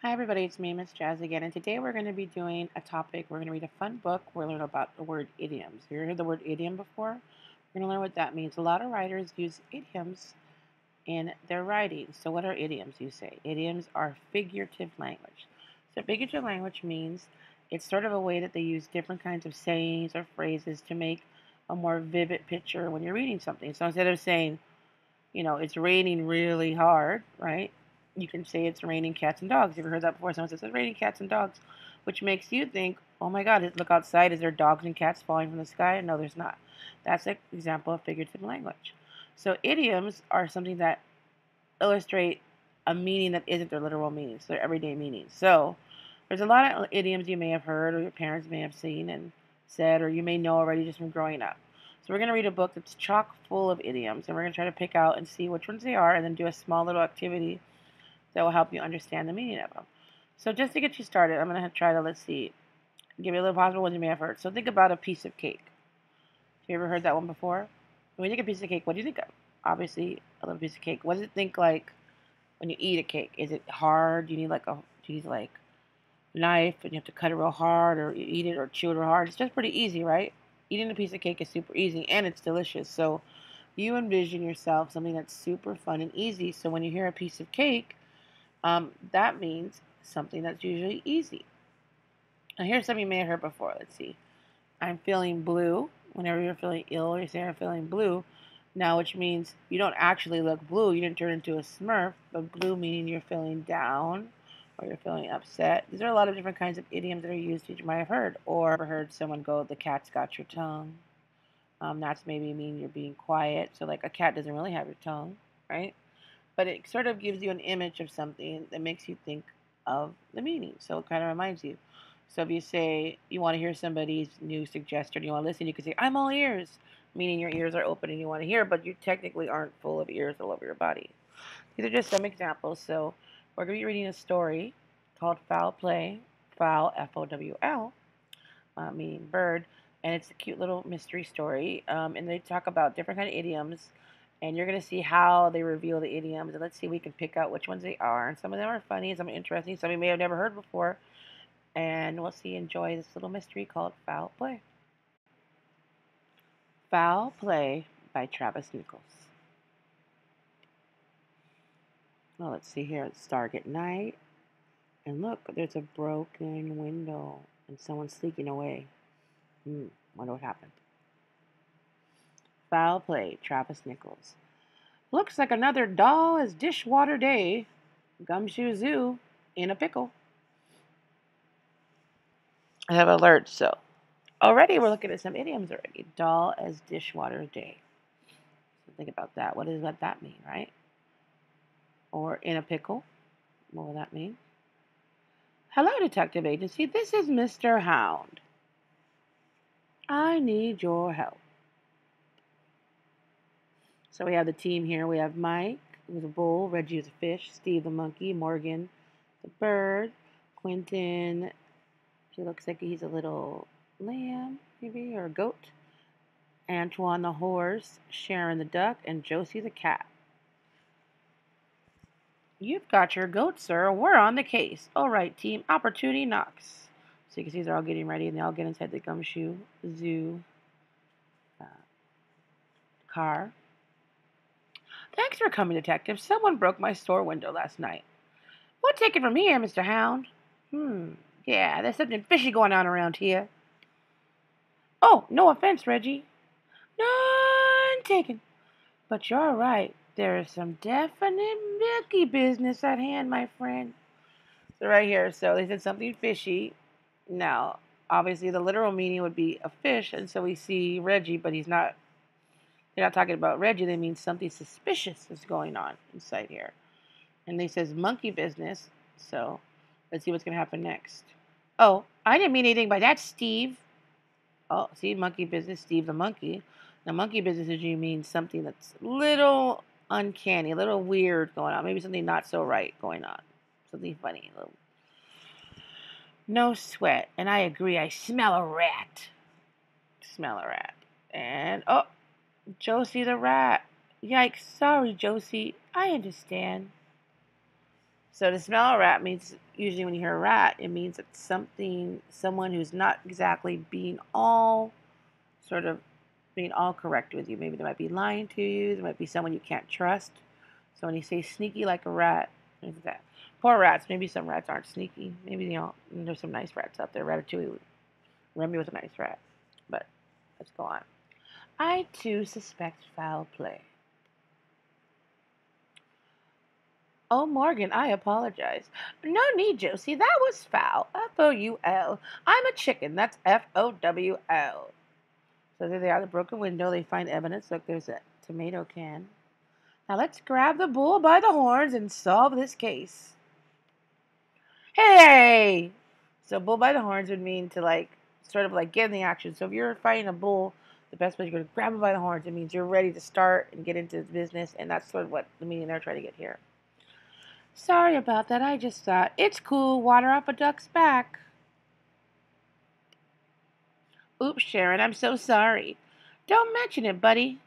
Hi everybody, it's me, Miss Jazz again, and today we're going to be doing a topic. We're going to read a fun book. We're learn about the word idioms. Have you heard the word idiom before? We're going to learn what that means. A lot of writers use idioms in their writing. So what are idioms, you say? Idioms are figurative language. So figurative language means it's sort of a way that they use different kinds of sayings or phrases to make a more vivid picture when you're reading something. So instead of saying, it's raining really hard, right? You can say it's raining cats and dogs. You ever heard that before? Someone says it's raining cats and dogs, which makes you think, oh my God, look outside. Is there dogs and cats falling from the sky? No, there's not. That's an example of figurative language. So idioms are something that illustrate a meaning that isn't their literal meaning, so their everyday meaning. So there's a lot of idioms you may have heard or your parents may have seen and said, or you may know already just from growing up. So we're going to read a book that's chock full of idioms, and we're going to try to pick out and see which ones they are, and then do a small little activity that will help you understand the meaning of them. So just to get you started, I'm going to try to, let's see, give you a little possible ones you may have heard. So think about a piece of cake. Have you ever heard that one before? When you think of a piece of cake, what do you think of? Obviously, a little piece of cake. What does it think like when you eat a cake? Is it hard? Do you need like knife and you have to cut it real hard, or you eat it or chew it real hard? It's just pretty easy, right? Eating a piece of cake is super easy and it's delicious. So you envision yourself something that's super fun and easy. So when you hear a piece of cake, that means something that's usually easy. Now here's something you may have heard before. Let's see. I'm feeling blue. Whenever you're feeling ill, you say I'm feeling blue. Now, which means you don't actually look blue. You didn't turn into a Smurf, but blue meaning you're feeling down or you're feeling upset. These are a lot of different kinds of idioms that are used that you might have heard. Or ever heard someone go, the cat's got your tongue. That's maybe mean you're being quiet. So like a cat doesn't really have your tongue, right? But it sort of gives you an image of something that makes you think of the meaning. So it kind of reminds you. So if you say you want to hear somebody's new suggestion, you want to listen, you can say, I'm all ears, meaning your ears are open and you want to hear, but you technically aren't full of ears all over your body. These are just some examples. So we're going to be reading a story called Fowl Play, Fowl, Fowl, meaning bird, and it's a cute little mystery story. And they talk about different kind of idioms, and you're gonna see how they reveal the idioms. And let's see if we can pick out which ones they are. And some of them are funny, some are interesting, some you may have never heard before. And we'll see. Enjoy this little mystery called Foul Play. Foul Play by Travis Nichols. Well, let's see here. It's dark at night, and look, there's a broken window, and someone's sneaking away. Wonder what happened. Foul Play, Travis Nichols. Looks like another dull as dishwater day. Gumshoe Zoo in a pickle. I have alerts, so already we're looking at some idioms already. Dull as dishwater day. So think about that. What does that mean, right? Or in a pickle. What will that mean? Hello, Detective Agency. This is Mr. Hound. I need your help. So we have the team here. We have Mike, who's a bull, Reggie is a fish, Steve the monkey, Morgan the bird, Quentin, he looks like he's a little lamb, maybe, or a goat, Antoine the horse, Sharon the duck, and Josie the cat. You've got your goat, sir. We're on the case. All right, team. Opportunity knocks. So you can see they're all getting ready, and they all get inside the Gumshoe Zoo uh, car. Thanks for coming, Detective. Someone broke my store window last night. What taken from here, Mr. Hound? Yeah, there's something fishy going on around here. Oh, no offense, Reggie. None taken. But you're right. There is some definite milky business at hand, my friend. So right here, so they said something fishy. Now, obviously, the literal meaning would be a fish, and so we see Reggie, but he's not. They're not talking about Reggie. They mean something suspicious is going on inside here. And they says monkey business. So let's see what's gonna happen next. Oh, I didn't mean anything by that, Steve. Oh, see, monkey business, Steve the monkey. Now, monkey business is you mean something that's a little uncanny, a little weird going on. Maybe something not so right going on. Something funny. No sweat. And I agree. I smell a rat. Smell a rat. And, oh, Josie the rat. Yikes. Sorry, Josie. I understand. So to smell a rat means, usually when you hear a rat, it means it's someone who's not exactly sort of being all correct with you. Maybe they might be lying to you. There might be someone you can't trust. So when you say sneaky like a rat, is that poor rats? Maybe some rats aren't sneaky. Maybe there's some nice rats out there. Ratatouille, Remy was a nice rat. But let's go on. I too suspect foul play. Oh, Morgan, I apologize. No need, Josie. That was foul. Foul. I'm a chicken. That's FOWL. So there they are, the broken window. They find evidence. Look, there's a tomato can. Now let's grab the bull by the horns and solve this case. Hey! So bull by the horns would mean to sort of get in the action. So if you're fighting a bull, the best way you're going to grab him by the horns. It means you're ready to start and get into business, and that's sort of what the meaning they're trying to get here. Sorry about that. I just thought it's cool. Water off a duck's back. Oops, Sharon. I'm so sorry. Don't mention it, buddy.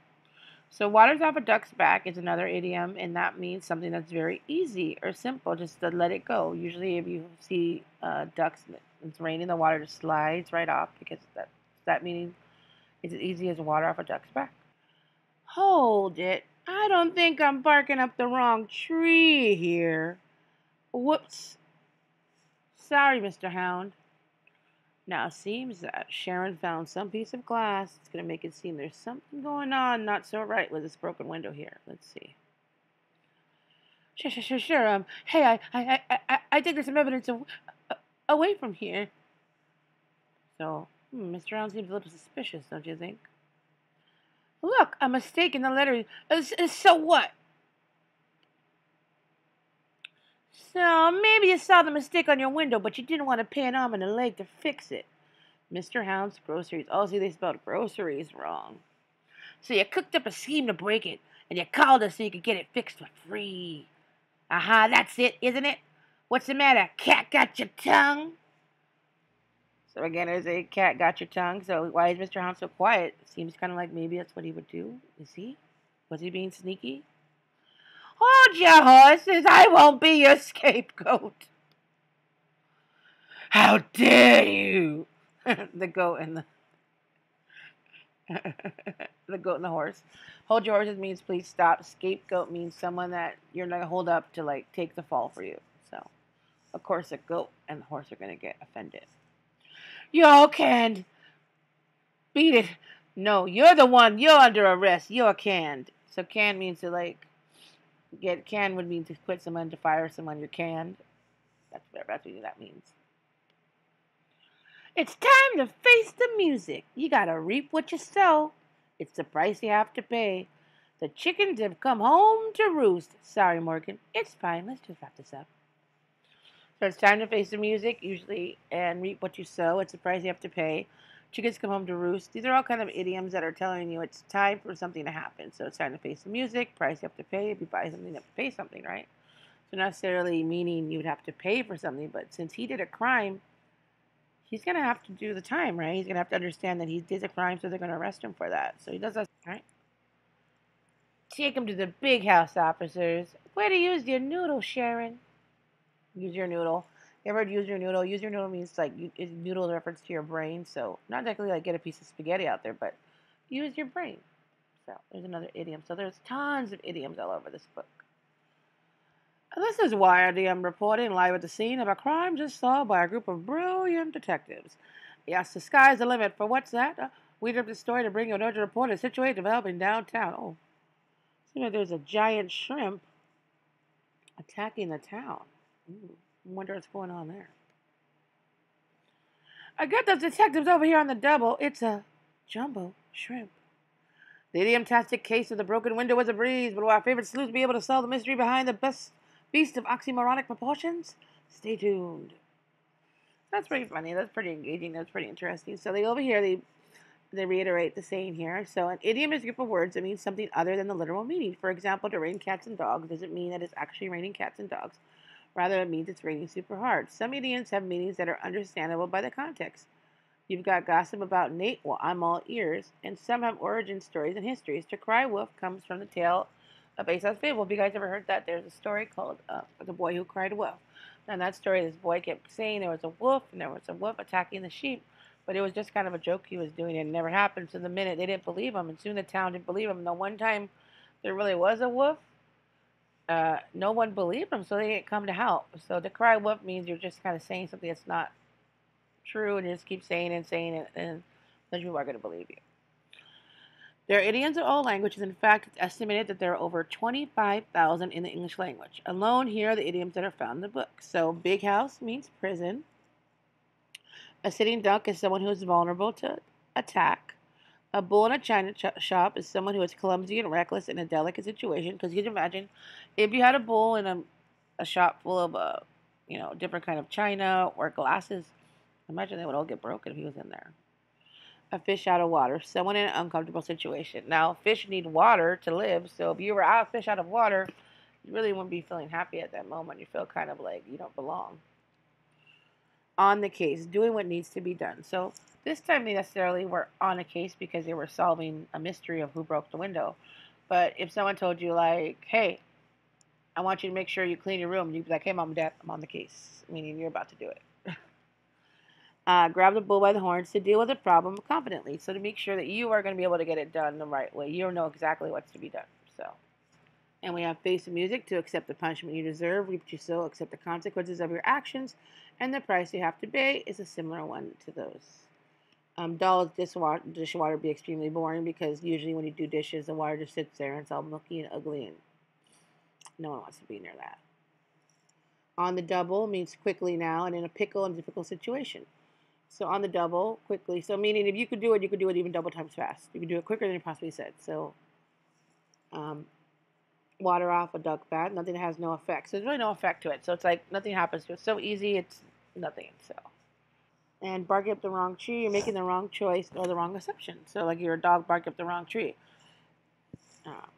So water's off a duck's back is another idiom, and that means something that's very easy or simple, just to let it go. Usually if you see ducks, it's raining, the water just slides right off because that meaning is as easy as water off a duck's back. Hold it. I don't think I'm barking up the wrong tree here. Whoops. Sorry, Mr. Hound. Now it seems that Sharon found some piece of glass. It's going to make it seem there's something going on not so right with this broken window here. Let's see. Sure. Hey, I think there's some evidence away from here. So, Mr. Hound seems a little suspicious, don't you think? Look, a mistake in the letter. So what? So maybe you saw the mistake on your window, but you didn't want to pay an arm and a leg to fix it. Mr. Hound's groceries. Oh, see, they spelled groceries wrong. So you cooked up a scheme to break it, and you called us so you could get it fixed for free. Aha, that's it, isn't it? What's the matter? Cat got your tongue? So again, there's a cat got your tongue. So why is Mr. Hound so quiet? It seems kind of like maybe that's what he would do. Is he? Was he being sneaky? Hold your horses. I won't be your scapegoat. How dare you? The goat and the goat and the horse. Hold your horses means please stop. Scapegoat means someone that you're not gonna hold up to take the fall for you. So, of course, the goat and the horse are gonna get offended. You all canned. Beat it. No, you're the one. You're under arrest. You're canned. So canned means to get canned would mean to quit someone, to fire someone. You're canned. That's what that means. It's time to face the music. You gotta reap what you sow. It's the price you have to pay. The chickens have come home to roost. Sorry, Morgan. It's fine. Let's just wrap this up. So it's time to face the music, usually, and reap what you sow. It's the price you have to pay. Chickens come home to roost. These are all kind of idioms that are telling you it's time for something to happen. So it's time to face the music, price you have to pay. If you buy something, you have to pay something, right? So not necessarily meaning you would have to pay for something, but since he did a crime, he's going to have to do the time, right? He's going to have to understand that he did a crime, so they're going to arrest him for that. So he does that, right? Take him to the big house, officers. Where to use your noodle, Sharon? Use your noodle. You ever use your noodle? Use your noodle means noodle is a reference to your brain. So not exactly get a piece of spaghetti out there, but use your brain. So there's another idiom. So there's tons of idioms all over this book. This is Wired idiom reporting live at the scene of a crime just solved by a group of brilliant detectives. Yes, the sky's the limit. For what's that? We did the story to bring you an urgent report of a situation developing downtown. Oh, seems like there's a giant shrimp attacking the town. I wonder what's going on there. I got those detectives over here on the double. It's a jumbo shrimp. The idiom-tastic case of the broken window was a breeze, but will our favorite sleuth be able to solve the mystery behind the best beast of oxymoronic proportions? Stay tuned. That's pretty funny. That's pretty engaging. That's pretty interesting. So they reiterate the saying here. So an idiom is a group of words that means something other than the literal meaning. For example, to rain cats and dogs doesn't mean that it's actually raining cats and dogs. Rather, it means it's raining super hard. Some idioms have meanings that are understandable by the context. You've got gossip about Nate, well, I'm all ears. And some have origin stories and histories. To cry wolf comes from the tale based on fable. Have you guys ever heard that? There's a story called The Boy Who Cried Wolf. Now, in that story, this boy kept saying there was a wolf and there was a wolf attacking the sheep, but it was just kind of a joke he was doing, and it never happened. So the minute they didn't believe him, and soon the town didn't believe him. And the one time there really was a wolf, no one believed him, so they didn't come to help. So to cry wolf means you're just kind of saying something that's not true, and you just keep saying it and saying it, and those people are going to believe you. There are idioms in all languages. In fact, it's estimated that there are over 25,000 in the English language. Alone, here are the idioms that are found in the book. So, big house means prison. A sitting duck is someone who is vulnerable to attack. A bull in a china shop is someone who is clumsy and reckless in a delicate situation. Because you can imagine, if you had a bull in a shop full of, different kind of china or glasses, imagine they would all get broken if he was in there. A fish out of water, someone in an uncomfortable situation. Now, fish need water to live, so if you were a fish out of water, you really wouldn't be feeling happy at that moment. You feel kind of like you don't belong. On the case, doing what needs to be done. So this time they necessarily were on a case because they were solving a mystery of who broke the window. But if someone told you like, hey, I want you to make sure you clean your room, you'd be like, hey, mom and dad, I'm on the case, meaning you're about to do it. Grab the bull by the horns to deal with a problem confidently. So to make sure that you are going to be able to get it done the right way. You don't know exactly what's to be done. So, and we have face the music to accept the punishment you deserve. Reap what you sow, accept the consequences of your actions, and the price you have to pay is a similar one to those. Dull dishwater be extremely boring because usually when you do dishes, the water just sits there and it's all milky and ugly, and no one wants to be near that. On the double means quickly now, and in a pickle and difficult situation. So on the double, quickly. So meaning if you could do it, you could do it even double times fast. You could do it quicker than you possibly said. So water off a duck bad, nothing has no effect. So there's really no effect to it. So it's like nothing happens to it. It's so easy, it's nothing. So and barking up the wrong tree, you're making the wrong choice or the wrong assumption. So like your dog barking up the wrong tree.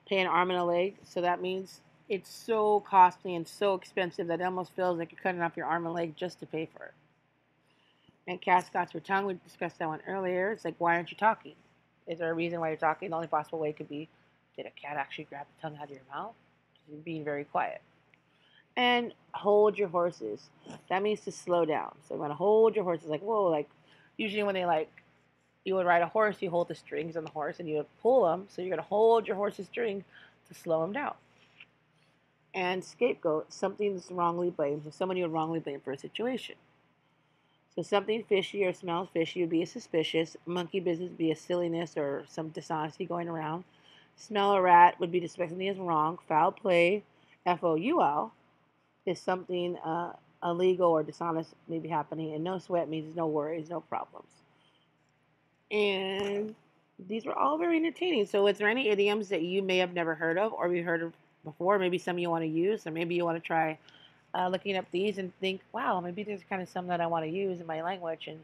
Pay an arm and a leg. So that means it's so costly and so expensive that it almost feels like you're cutting off your arm and leg just to pay for it. And cat scots her tongue. We discussed that one earlier. It's like, why aren't you talking? Is there a reason why you're talking? The only possible way could be, did a cat actually grab the tongue out of your mouth? You're being very quiet. And hold your horses. That means to slow down. So you want to hold your horses. Like, whoa, like, usually when they you would ride a horse, you hold the strings on the horse and you would pull them. So you're going to hold your horse's string to slow them down. And scapegoat, something that's wrongly blamed. So someone you would wrongly blame for a situation. So something fishy or smells fishy would be a suspicious. Monkey business would be a silliness or some dishonesty going around. Smell a rat would be to suspect something is wrong. Foul play, Foul, is something illegal or dishonest may be happening. And no sweat means no worries, no problems. And these were all very entertaining. So is there any idioms that you may have never heard of or you heard of before? Maybe some you want to use, or maybe you want to try looking up these and think, wow, maybe there's kind of some that I want to use in my language and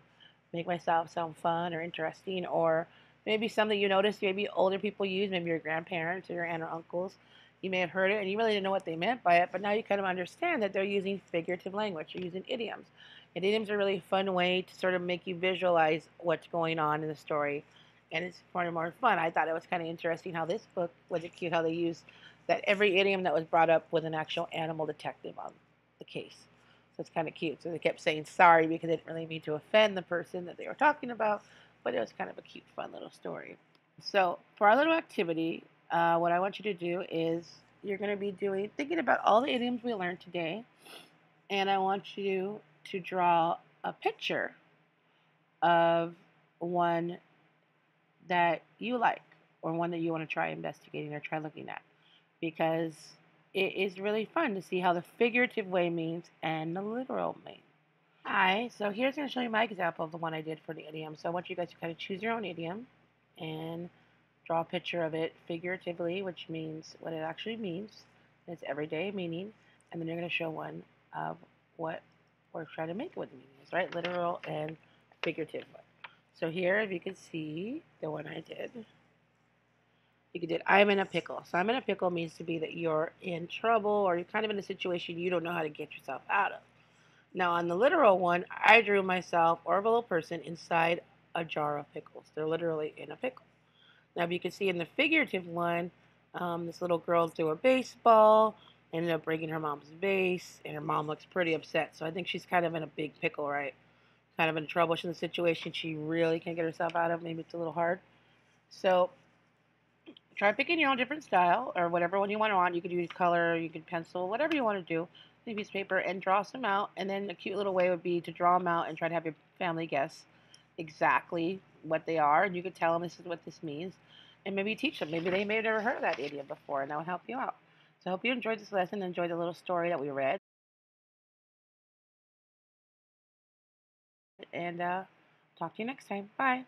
make myself sound fun or interesting, or maybe some that you notice maybe older people use, maybe your grandparents or your aunt or uncles. You may have heard it and you really didn't know what they meant by it, but now you kind of understand that they're using figurative language. They're using idioms. And idioms are a really fun way to sort of make you visualize what's going on in the story, and it's more and more fun. I thought it was kind of interesting how this book was it cute how they used that every idiom that was brought up was an actual animal detective on the case. So it's kind of cute. So they kept saying sorry because they didn't really mean to offend the person that they were talking about, but it was kind of a cute, fun little story. So for our little activity, what I want you to do is you're going to be thinking about all the idioms we learned today, and I want you to draw a picture of one that you like or one that you want to try investigating or try looking at, because it is really fun to see how the figurative way means and the literal means. Hi, so here's going to show you my example of the one I did for the idiom. So I want you guys to kind of choose your own idiom and draw a picture of it figuratively, which means what it actually means, its everyday meaning, and then you're going to show one of what we're trying to make it with the meanings, right? Literal and figurative one. So here, if you can see the one I did, you did, I'm in a pickle. So I'm in a pickle means to be that you're in trouble or you're kind of in a situation you don't know how to get yourself out of. Now on the literal one, I drew myself or a little person inside a jar of pickles. They're literally in a pickle. Now if you can see in the figurative one, This little girl's doing baseball, ended up breaking her mom's vase, and her mom looks pretty upset. So I think she's kind of in a big pickle, right? Kind of in trouble. She's in a situation she really can't get herself out of. Maybe it's a little hard. So try picking your own different style or whatever one you want on. You could use color, you could pencil, whatever you want to do. A piece of paper and draw some out. And then a cute little way would be to draw them out and try to have your family guess exactly what they are. And you could tell them this is what this means. And maybe teach them. Maybe they may have never heard of that idiom before, and that would help you out. So I hope you enjoyed this lesson, enjoyed the little story that we read. And talk to you next time. Bye.